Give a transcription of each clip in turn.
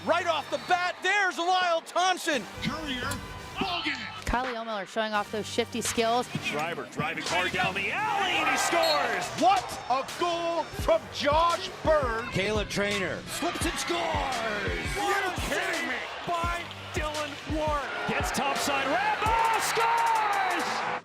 right off the bat. There's Lyle Thompson. Courier, Bogan. Kylie O'Miller showing off those shifty skills. Schreiber driving hard down the alley, and he scores. What a goal from Josh Bird. Caleb Trainer Slips and scores. Are you kidding me? By Dylan Ward. Gets topside, Rabil scores!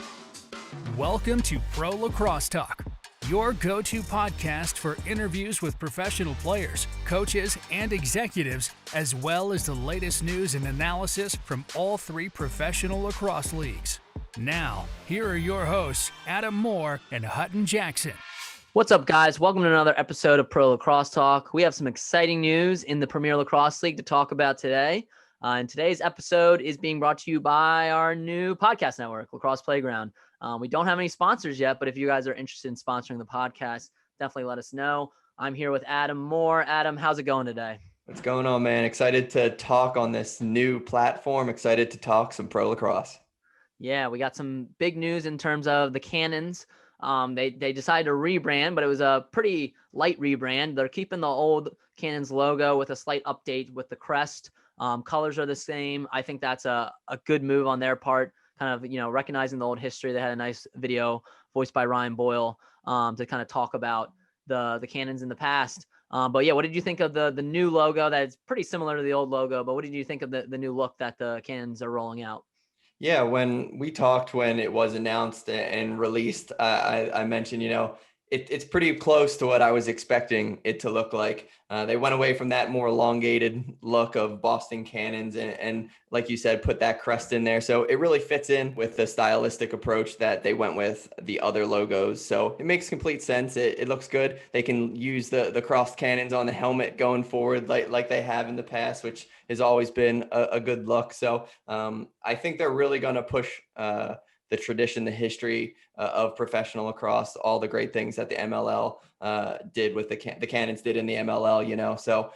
Welcome to Pro Lacrosse Talk, your go-to podcast for interviews with professional players, coaches, and executives, as well as the latest news and analysis from all three professional lacrosse leagues. Now, here are your hosts, Adam Moore and Hutton Jackson. What's up, guys? Welcome to another episode of Pro Lacrosse Talk. We have some exciting news in the Premier Lacrosse League to talk about today. And today's episode is being brought to you by our new podcast network, Lacrosse Playground. We don't have any sponsors yet, but if you guys are interested in sponsoring the podcast, definitely let us know. I'm here with Adam Moore. Adam, how's it going today? What's going on, man? Excited to talk on this new platform. Excited to talk some pro lacrosse. Yeah, we got some big news in terms of the Cannons. They decided to rebrand, but it was a pretty light rebrand. They're keeping the old Cannons logo with a slight update with the crest. Colors are the same. I think that's a good move on their part, kind of, recognizing the old history. They had a nice video voiced by Ryan Boyle to kind of talk about the Cannons in the past. But yeah, what did you think of the new logo? That's pretty similar to the old logo, but what did you think of the new look that the Cannons are rolling out? Yeah, when we talked, when it was announced and released, I mentioned, it's pretty close to what I was expecting it to look like. They went away from that more elongated look of Boston Cannons and like you said, put that crest in there. So it really fits in with the stylistic approach that they went with the other logos. So it makes complete sense. It looks good. They can use the crossed cannons on the helmet going forward like they have in the past, which has always been a good look. So I think they're really going to push the tradition, the history of professional lacrosse, all the great things that the MLL did with the Cannons did in the MLL, So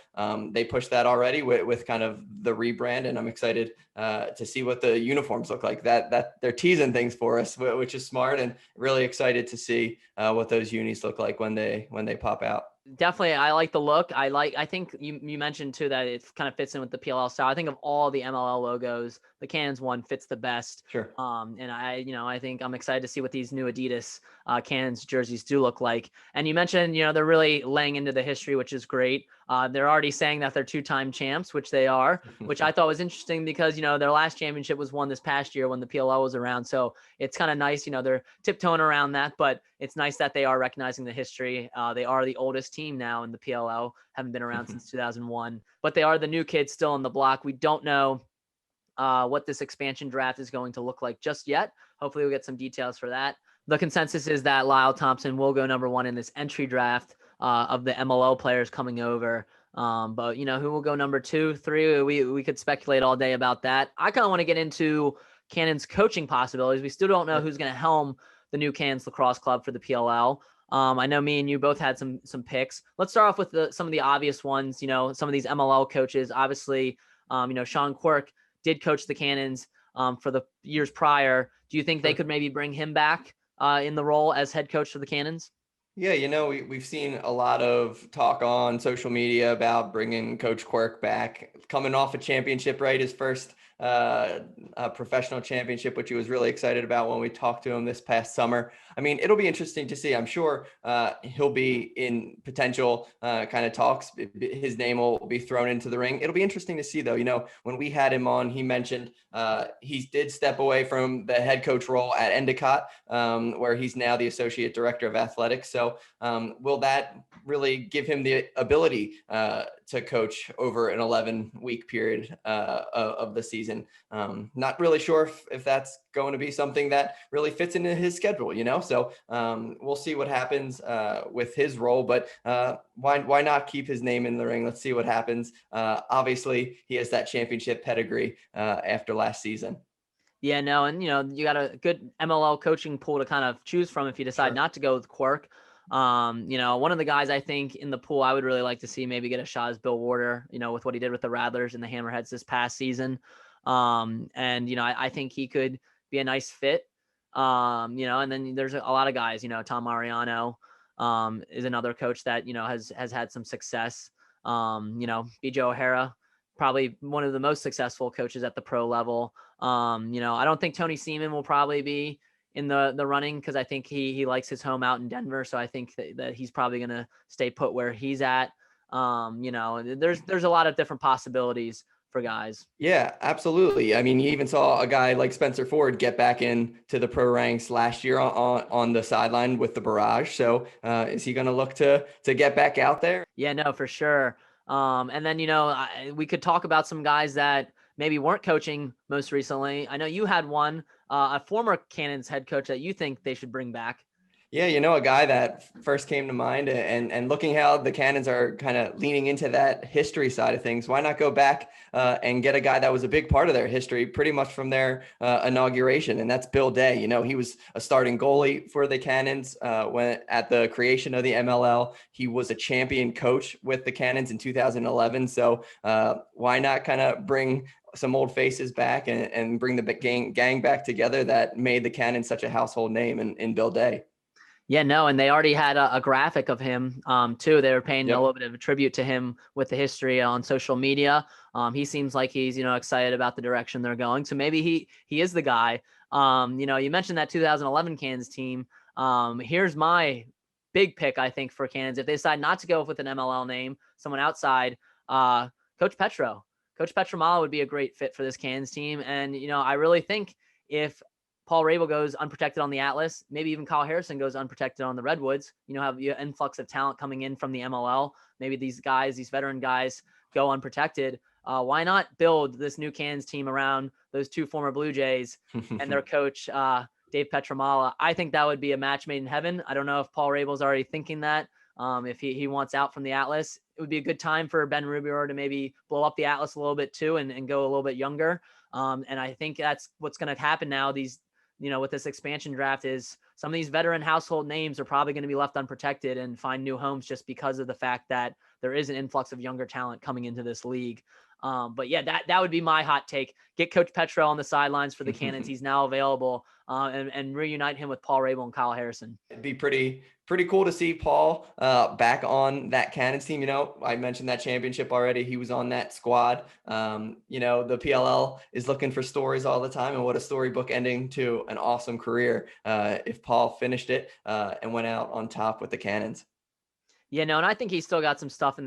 they pushed that already with kind of the rebrand, and I'm excited to see what the uniforms look like. That they're teasing things for us, which is smart, and really excited to see what those unis look like when they pop out. Definitely. I like the look. I think you mentioned too, that it kind of fits in with the PLL style. I think of all the MLL logos, the Cannons one fits the best. Sure. And I think I'm excited to see what these new Adidas Cannons jerseys do look like. And you mentioned, they're really laying into the history, which is great. They're already saying that they're two-time champs, which they are, which I thought was interesting because, their last championship was won this past year when the PLL was around. So it's kind of nice, they're tiptoeing around that, but it's nice that they are recognizing the history. They are the oldest team now in the PLL, haven't been around since 2001, but they are the new kids still on the block. We don't know what this expansion draft is going to look like just yet. Hopefully we'll get some details for that. The consensus is that Lyle Thompson will go number one in this entry draft of the MLO players coming over. But who will go number 2, 3? We could speculate all day about that. I kind of want to get into Cannons coaching possibilities. We still don't know who's going to helm the new Cannons Lacrosse Club for the PLL. I know me and you both had some picks. Let's start off with some of the obvious ones. Some of these MLL coaches. Obviously, Sean Quirk did coach the Cannons for the years prior. Do you think they could maybe bring him back in the role as head coach for the Cannons? Yeah, we've seen a lot of talk on social media about bringing Coach Quirk back, coming off a championship, right? His first professional championship, which he was really excited about when we talked to him this past summer. I mean, it'll be interesting to see. I'm sure he'll be in potential kind of talks. His name will be thrown into the ring. It'll be interesting to see, though. When we had him on, he mentioned he did step away from the head coach role at Endicott, where he's now the associate director of athletics. So will that really give him the ability to coach over an 11-week period of the season? Not really sure if that's going to be something that really fits into his schedule, So we'll see what happens with his role, but why not keep his name in the ring? Let's see what happens. Obviously, he has that championship pedigree after last season. Yeah, no, and you got a good MLL coaching pool to kind of choose from if you decide not to go with Quirk. One of the guys I think in the pool I would really like to see maybe get a shot is Bill Warder, with what he did with the Rattlers and the Hammerheads this past season. I think he could be a nice fit. And then there's a lot of guys, Tom Mariano is another coach that, has had some success. BJ O'Hara probably one of the most successful coaches at the pro level. I don't think Tony Seaman will probably be in the running, because I think he likes his home out in Denver. So I think that he's probably going to stay put where he's at. There's a lot of different possibilities for guys. Yeah, absolutely. I mean, you even saw a guy like Spencer Ford get back into the pro ranks last year on the sideline with the Barrage. So is he going to look to get back out there? Yeah, no, for sure. And then, we could talk about some guys that maybe weren't coaching most recently. I know you had one, a former Cannons head coach that you think they should bring back. Yeah, a guy that first came to mind, and looking how the Cannons are kind of leaning into that history side of things, why not go back and get a guy that was a big part of their history pretty much from their inauguration, and that's Bill Day. He was a starting goalie for the Cannons when at the creation of the MLL. He was a champion coach with the Cannons in 2011, so why not kind of bring some old faces back and bring the gang back together that made the Cannons such a household name in Bill Day. Yeah, no, and they already had a graphic of him too. They were paying a little bit of a tribute to him with the history on social media. He seems like he's, excited about the direction they're going. So maybe he is the guy. You mentioned that 2011 Cannons team. Here's my big pick, I think, for Cannons. If they decide not to go with an MLL name, someone outside, Coach Petro. Coach Pietramala would be a great fit for this Cannons team. And, I really think if Paul Rabil goes unprotected on the Atlas, maybe even Kyle Harrison goes unprotected on the Redwoods, have an influx of talent coming in from the MLL. Maybe these veteran guys go unprotected. Why not build this new Cannons team around those two former Blue Jays and their coach, Dave Pietramala? I think that would be a match made in heaven. I don't know if Paul Rabil's already thinking that. If he wants out from the Atlas, it would be a good time for Ben Rubior to maybe blow up the Atlas a little bit too and go a little bit younger. And I think that's what's going to happen now. With this expansion draft is some of these veteran household names are probably going to be left unprotected and find new homes just because of the fact that there is an influx of younger talent coming into this league. But yeah, that would be my hot take. Get Coach Petro on the sidelines for the Cannons. He's now available, and reunite him with Paul Rabil and Kyle Harrison. It'd be pretty cool to see Paul back on that Cannons team. I mentioned that championship already. He was on that squad. The PLL is looking for stories all the time, and what a storybook ending to an awesome career if Paul finished it and went out on top with the Cannons. Yeah, no, and I think he's still got some stuff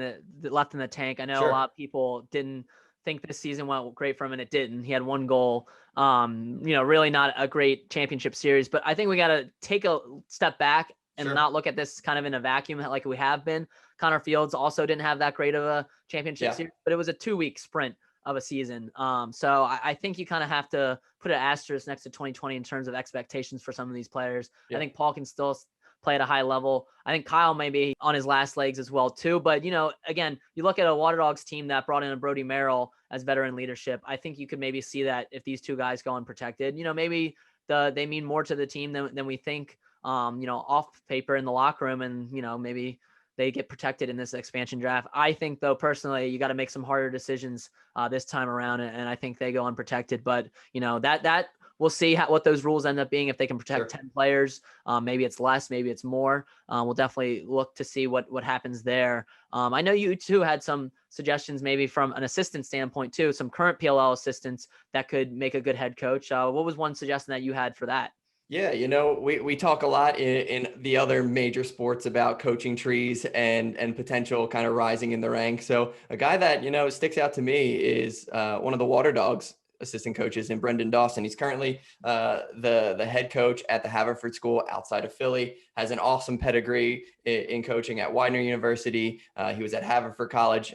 left in the tank. I know Sure. A lot of people didn't think this season went great for him, and it didn't. He had one goal. Really not a great championship series, but I think we got to take a step back and Sure. not look at this kind of in a vacuum like we have been. Connor Fields also didn't have that great of a championship series, but it was a 2-week sprint of a season. So I think you kind of have to put an asterisk next to 2020 in terms of expectations for some of these players. Yeah. I think Paul can still play at a high level. I think Kyle may be on his last legs as well too. But, again, you look at a Water Dogs team that brought in a Brody Merrill as veteran leadership. I think you could maybe see that if these two guys go unprotected, maybe they mean more to the team than we think, off paper in the locker room, and, maybe they get protected in this expansion draft. I think, though, personally, you got to make some harder decisions this time around. And I think they go unprotected, but that we'll see what those rules end up being. If they can protect 10 players, maybe it's less, maybe it's more. We'll definitely look to see what happens there. I know you too had some suggestions, maybe from an assistant standpoint too, some current PLL assistants that could make a good head coach. What was one suggestion that you had for that? Yeah, we talk a lot in the other major sports about coaching trees and potential kind of rising in the ranks. So a guy that, sticks out to me is one of the Water Dogs assistant coaches in Brendan Dawson. He's currently the head coach at the Haverford School outside of Philly, has an awesome pedigree in coaching at Widener University. He was at Haverford College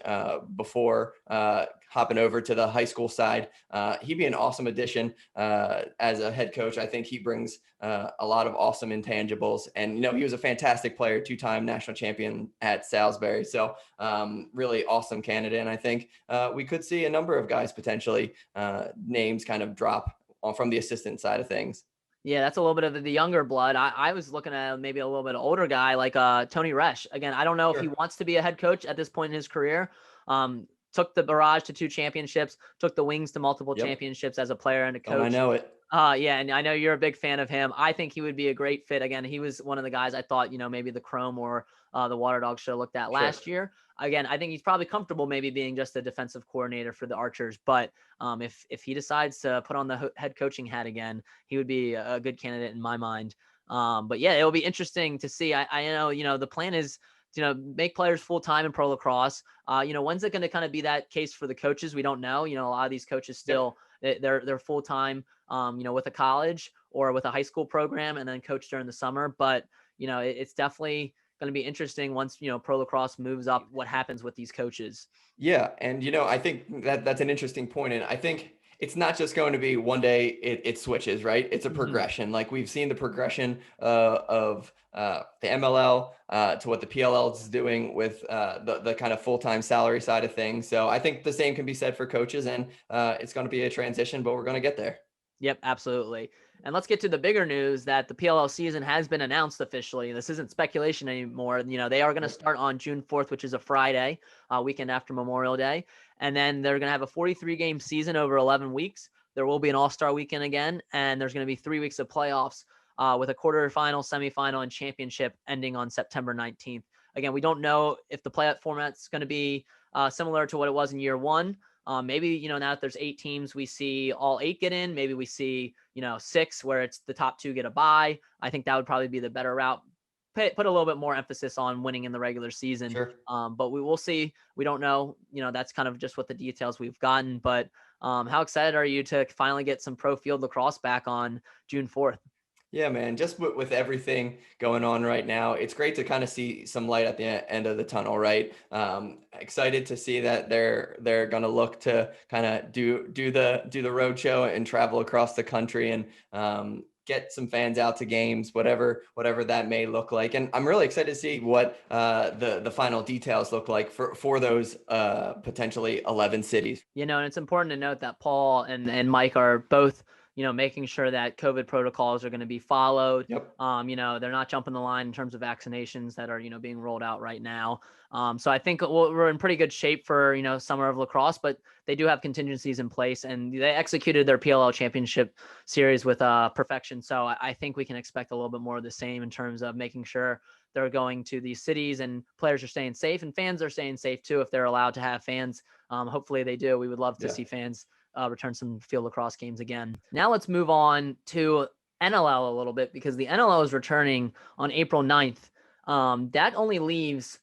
before hopping over to the high school side. He'd be an awesome addition as a head coach. I think he brings a lot of awesome intangibles. And, he was a fantastic player, 2-time national champion at Salisbury. So really awesome candidate. And I think we could see a number of guys potentially names kind of drop from the assistant side of things. Yeah, that's a little bit of the younger blood. I was looking at maybe a little bit older guy like Tony Resch. Again, I don't know if he wants to be a head coach at this point in his career. Took the Barrage to 2 championships, took the Wings to multiple championships as a player and a coach. Oh, I know it. Yeah, and I know you're a big fan of him. I think he would be a great fit. Again, he was one of the guys I thought, maybe the Chrome or the Water Dog should have looked at last year. Again, I think he's probably comfortable maybe being just a defensive coordinator for the Archers. But if he decides to put on the head coaching hat again, he would be a good candidate in my mind. But yeah, it'll be interesting to see. I know, the plan is, make players full-time in pro lacrosse. When's it going to kind of be that case for the coaches? We don't know. A lot of these coaches still, they're full-time, with a college or with a high school program and then coach during the summer. But, it's definitely going to be interesting once, pro lacrosse moves up, what happens with these coaches. Yeah. And, I think that's an interesting point. And I think it's not just going to be one day it switches, right? It's a progression. Like we've seen the progression of the MLL to what the PLL is doing with the kind of full-time salary side of things. So I think the same can be said for coaches, and it's going to be a transition, but we're going to get there. Yep, absolutely. And let's get to the bigger news that the PLL season has been announced officially. This isn't speculation anymore. They are going to start on June 4th, which is a Friday, weekend after Memorial Day. And then they're going to have a 43-game season over 11 weeks. There will be an all-star weekend again, and there's going to be 3 weeks of playoffs with a quarterfinal, semifinal, and championship ending on September 19th. Again, we don't know if the playoff format's going to be similar to what it was in year one. Maybe, now that there's 8 teams, we see all 8 get in. Maybe we see, 6 where it's the top 2 get a bye. I think that would probably be the better route. Put a little bit more emphasis on winning in the regular season. Sure. But we will see. We don't know. That's kind of just what the details we've gotten. But how excited are you to finally get some pro field lacrosse back on June 4th? Yeah, man, just with everything going on right now, it's great to kind of see some light at the end of the tunnel, right? Excited to see that they're going to look to kind of do the road show and travel across the country and get some fans out to games, whatever that may look like. And I'm really excited to see what the final details look like for those potentially 11 cities. And it's important to note that Paul and Mike are both making sure that COVID protocols are going to be followed. Yep. They're not jumping the line in terms of vaccinations that are, being rolled out right now. So I think we're in pretty good shape for, summer of lacrosse, but they do have contingencies in place, and they executed their PLL championship series with perfection. So I think we can expect a little bit more of the same in terms of making sure they're going to these cities and players are staying safe and fans are staying safe too, if they're allowed to have fans. Hopefully they do. We would love to see fans return some field lacrosse games again. Now let's move on to NLL a little bit, because the NLL is returning on April 9th. That only leaves,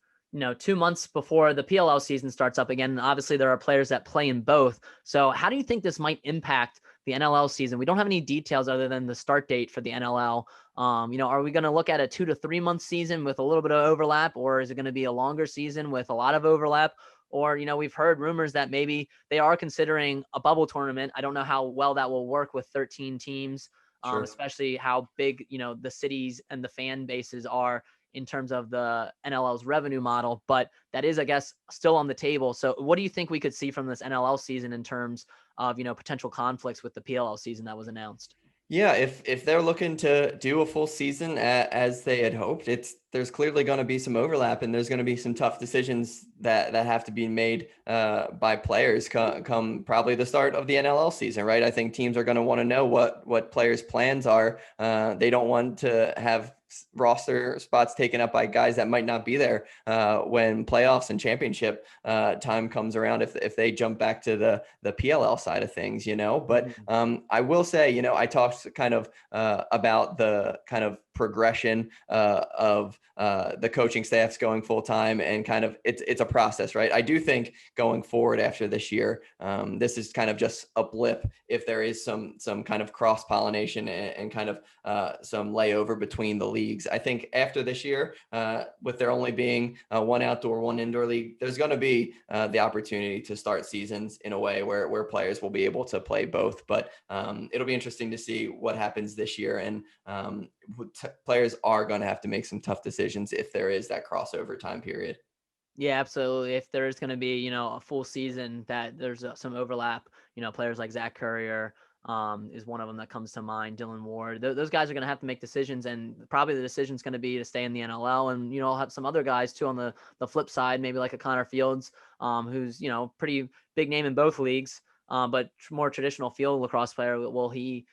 2 months before the PLL season starts up again. And obviously there are players that play in both. So how do you think this might impact the NLL season? We don't have any details other than the start date for the NLL. Are we going to look at a 2 to 3 month season with a little bit of overlap, or is it going to be a longer season with a lot of overlap? Or, we've heard rumors that maybe they are considering a bubble tournament. I don't know how well that will work with 13 teams, Sure. especially how big, the cities and the fan bases are in terms of the NLL's revenue model. But that is, I guess, still on the table. So what do you think we could see from this NLL season in terms of, potential conflicts with the PLL season that was announced? Yeah, if they're looking to do a full season as they had hoped, there's clearly going to be some overlap, and there's going to be some tough decisions that have to be made by players come probably the start of the NLL season, right? I think teams are going to want to know what players' plans are. They don't want to have roster spots taken up by guys that might not be there when playoffs and championship time comes around, if they jump back to the PLL side of things, but I will say, I talked kind of about the kind of progression of the coaching staffs going full time, and kind of it's a process, right? I do think going forward after this year, this is kind of just a blip if there is some kind of cross pollination and kind of some layover between the leagues. I think after this year, with there only being one outdoor, one indoor league, there's going to be the opportunity to start seasons in a way where players will be able to play both. But it'll be interesting to see what happens this year, and players are going to have to make some tough decisions if there is that crossover time period. Yeah, absolutely. If there is going to be, a full season that there's some overlap, players like Zach Courier is one of them that comes to mind. Dylan Ward, those guys are going to have to make decisions, and probably the decision is going to be to stay in the NLL. And, I'll have some other guys too on the flip side, maybe like a Connor Fields, who's, pretty big name in both leagues, but more traditional field lacrosse player. Will he,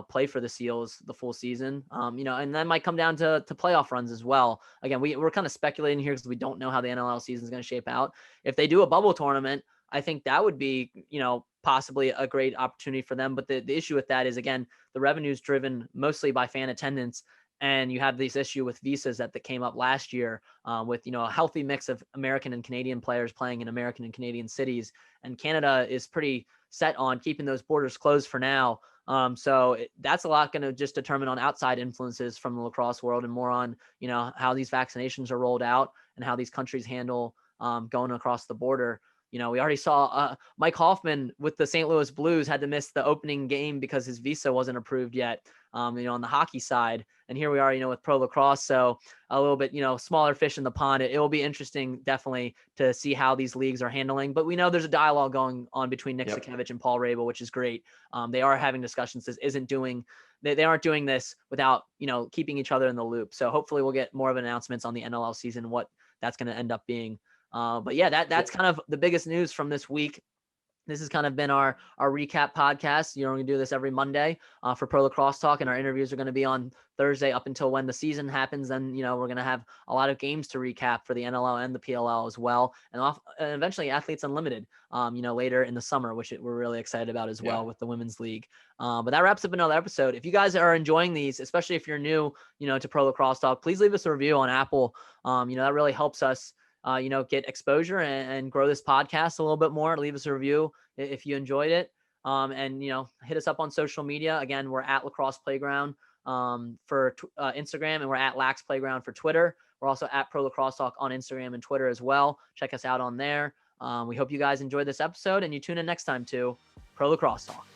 play for the Seals the full season. And that might come down to playoff runs as well. Again, we're kind of speculating here because we don't know how the NLL season is going to shape out. If they do a bubble tournament, I think that would be, possibly a great opportunity for them. But the issue with that is, again, the revenue is driven mostly by fan attendance. And you have this issue with visas that came up last year with, a healthy mix of American and Canadian players playing in American and Canadian cities. And Canada is pretty set on keeping those borders closed for now. So that's a lot going to just determine on outside influences from the lacrosse world and more on, how these vaccinations are rolled out and how these countries handle going across the border. We already saw Mike Hoffman with the St. Louis Blues had to miss the opening game because his visa wasn't approved yet, on the hockey side. And here we are, with Pro Lacrosse. So a little bit, smaller fish in the pond. It will be interesting, definitely, to see how these leagues are handling. But we know there's a dialogue going on between Nick Sakevich and Paul Rabil, which is great. They are having discussions. This isn't they aren't doing this without, keeping each other in the loop. So hopefully we'll get more of announcements on the NLL season, what that's going to end up being. But yeah, that's kind of the biggest news from this week. This has kind of been our recap podcast. We're going to do this every Monday for Pro Lacrosse Talk, and our interviews are going to be on Thursday up until when the season happens. Then, we're going to have a lot of games to recap for the NLL and the PLL as well. And eventually Athletes Unlimited, later in the summer, which we're really excited about as well with the Women's League. But that wraps up another episode. If you guys are enjoying these, especially if you're new, to Pro Lacrosse Talk, please leave us a review on Apple. That really helps us get exposure and grow this podcast a little bit more. Leave us a review if you enjoyed it. And hit us up on social media. Again, we're at Lacrosse Playground for Instagram, and we're at Lax Playground for Twitter. We're also at Pro Lacrosse Talk on Instagram and Twitter as well. Check us out on there. We hope you guys enjoyed this episode, and you tune in next time to Pro Lacrosse Talk.